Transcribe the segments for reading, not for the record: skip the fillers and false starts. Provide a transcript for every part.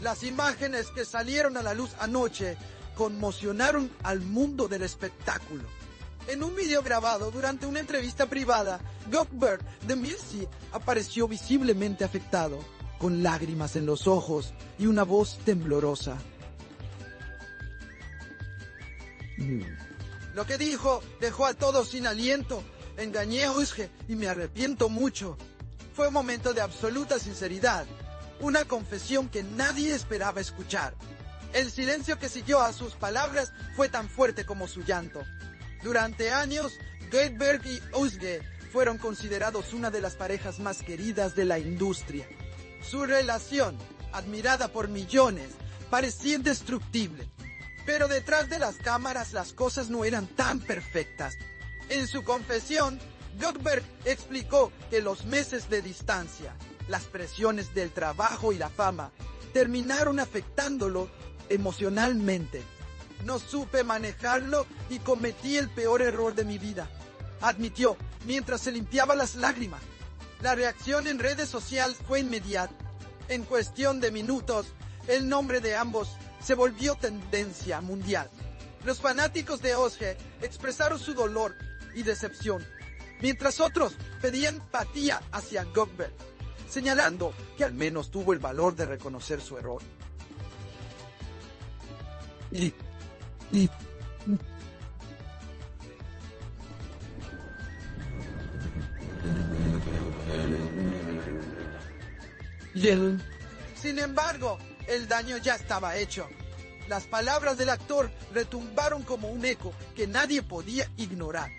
Las imágenes que salieron a la luz anoche conmocionaron al mundo del espectáculo. En un video grabado durante una entrevista privada, Goldberg de Milsey apareció visiblemente afectado, con lágrimas en los ojos y una voz temblorosa. Lo que dijo dejó a todos sin aliento. Engañé a Özge y me arrepiento mucho. Fue un momento de absoluta sinceridad, una confesión que nadie esperaba escuchar. El silencio que siguió a sus palabras fue tan fuerte como su llanto. Durante años, Goldberg y Özge fueron considerados una de las parejas más queridas de la industria. Su relación, admirada por millones, parecía indestructible. Pero detrás de las cámaras las cosas no eran tan perfectas. En su confesión, Goldberg explicó que los meses de distancia, las presiones del trabajo y la fama, terminaron afectándolo emocionalmente. No supe manejarlo y cometí el peor error de mi vida, admitió mientras se limpiaba las lágrimas. La reacción en redes sociales fue inmediata. En cuestión de minutos, el nombre de ambos se volvió tendencia mundial. Los fanáticos de Özge expresaron su dolor y decepción, mientras otros pedían empatía hacia Goldberg, señalando que al menos tuvo el valor de reconocer su error. Sin embargo, el daño ya estaba hecho. Las palabras del actor retumbaron como un eco que nadie podía ignorar.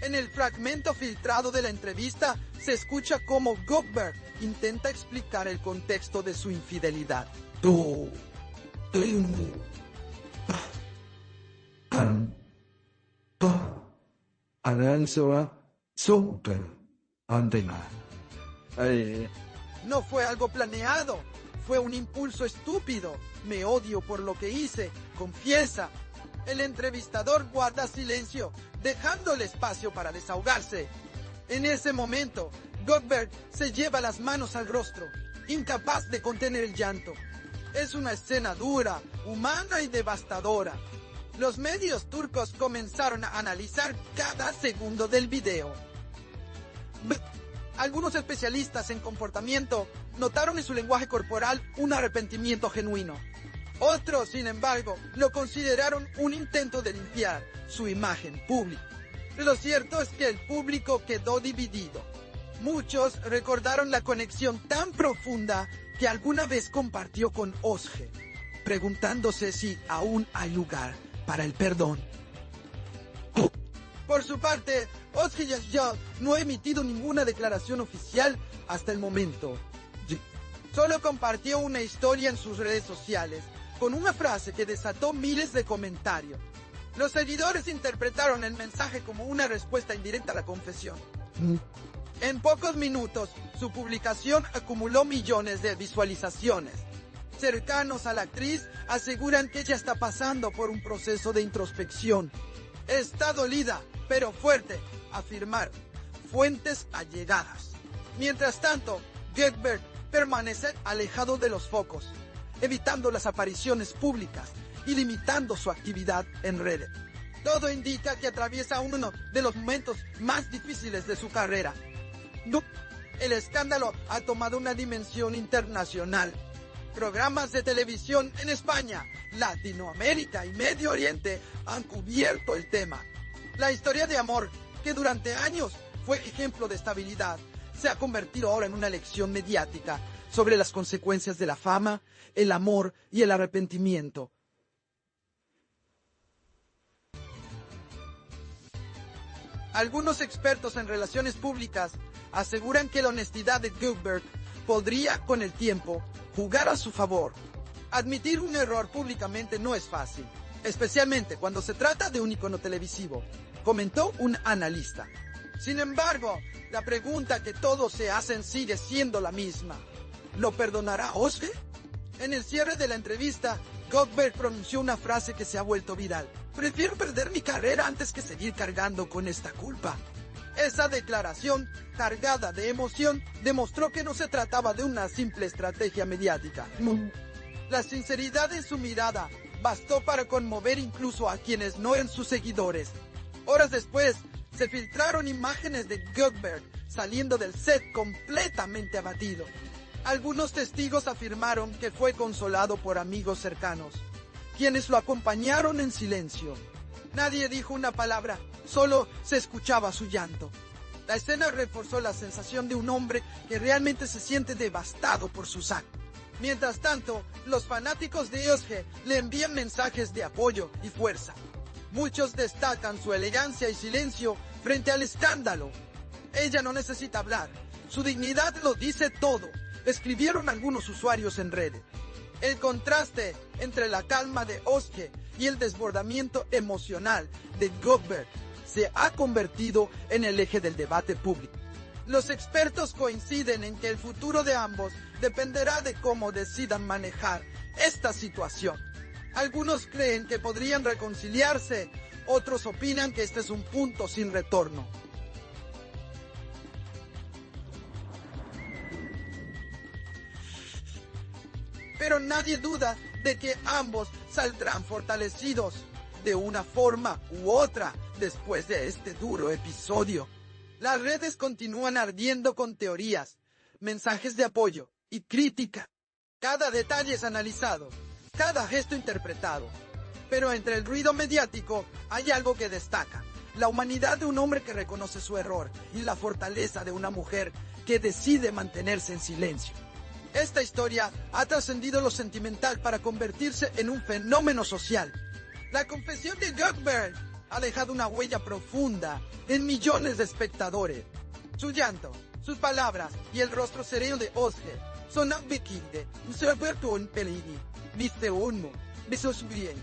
En el fragmento filtrado de la entrevista se escucha cómo Goldberg intenta explicar el contexto de su infidelidad. No fue algo planeado, fue un impulso estúpido. Me odio por lo que hice, confiesa. El entrevistador guarda silencio, dejándole espacio para desahogarse. En ese momento, Goldberg se lleva las manos al rostro, incapaz de contener el llanto. Es una escena dura, humana y devastadora. Los medios turcos comenzaron a analizar cada segundo del video. Algunos especialistas en comportamiento notaron en su lenguaje corporal un arrepentimiento genuino. Otros, sin embargo, lo consideraron un intento de limpiar su imagen pública. Lo cierto es que el público quedó dividido. Muchos recordaron la conexión tan profunda que alguna vez compartió con Özge, preguntándose si aún hay lugar para el perdón. Por su parte, Özge Yasgul no ha emitido ninguna declaración oficial hasta el momento. Solo compartió una historia en sus redes sociales, con una frase que desató miles de comentarios. Los seguidores interpretaron el mensaje como una respuesta indirecta a la confesión. En pocos minutos, su publicación acumuló millones de visualizaciones. Cercanos a la actriz aseguran que ella está pasando por un proceso de introspección. Está dolida, pero fuerte, afirmaron fuentes allegadas. Mientras tanto, Goldberg permanece alejado de los focos, evitando las apariciones públicas y limitando su actividad en redes. Todo indica que atraviesa uno de los momentos más difíciles de su carrera. El escándalo ha tomado una dimensión internacional. Programas de televisión en España, Latinoamérica y Medio Oriente han cubierto el tema. La historia de amor, que durante años fue ejemplo de estabilidad, se ha convertido ahora en una lección mediática sobre las consecuencias de la fama, el amor y el arrepentimiento. Algunos expertos en relaciones públicas aseguran que la honestidad de Goldberg podría, con el tiempo, jugar a su favor. Admitir un error públicamente no es fácil, especialmente cuando se trata de un icono televisivo, comentó un analista. Sin embargo, la pregunta que todos se hacen sigue siendo la misma. ¿Lo perdonará Özge? En el cierre de la entrevista, Goldberg pronunció una frase que se ha vuelto viral. Prefiero perder mi carrera antes que seguir cargando con esta culpa. Esa declaración, cargada de emoción, demostró que no se trataba de una simple estrategia mediática. La sinceridad en su mirada bastó para conmover incluso a quienes no eran sus seguidores. Horas después, se filtraron imágenes de Goldberg saliendo del set completamente abatido. Algunos testigos afirmaron que fue consolado por amigos cercanos, quienes lo acompañaron en silencio. Nadie dijo una palabra, solo se escuchaba su llanto. La escena reforzó la sensación de un hombre que realmente se siente devastado por sus actos. Mientras tanto, los fanáticos de Özge le envían mensajes de apoyo y fuerza. Muchos destacan su elegancia y silencio frente al escándalo. Ella no necesita hablar, su dignidad lo dice todo, escribieron algunos usuarios en redes. El contraste entre la calma de Özge y el desbordamiento emocional de Goldberg se ha convertido en el eje del debate público. Los expertos coinciden en que el futuro de ambos dependerá de cómo decidan manejar esta situación. Algunos creen que podrían reconciliarse, otros opinan que este es un punto sin retorno. Pero nadie duda de que ambos saldrán fortalecidos de una forma u otra después de este duro episodio. Las redes continúan ardiendo con teorías, mensajes de apoyo y crítica. Cada detalle es analizado, cada gesto interpretado. Pero entre el ruido mediático hay algo que destaca: la humanidad de un hombre que reconoce su error y la fortaleza de una mujer que decide mantenerse en silencio. Esta historia ha trascendido lo sentimental para convertirse en un fenómeno social. La confesión de Goldberg ha dejado una huella profunda en millones de espectadores. Su llanto, sus palabras y el rostro sereno de Özge son avvikende, un Pelini, viste uno, besos bien.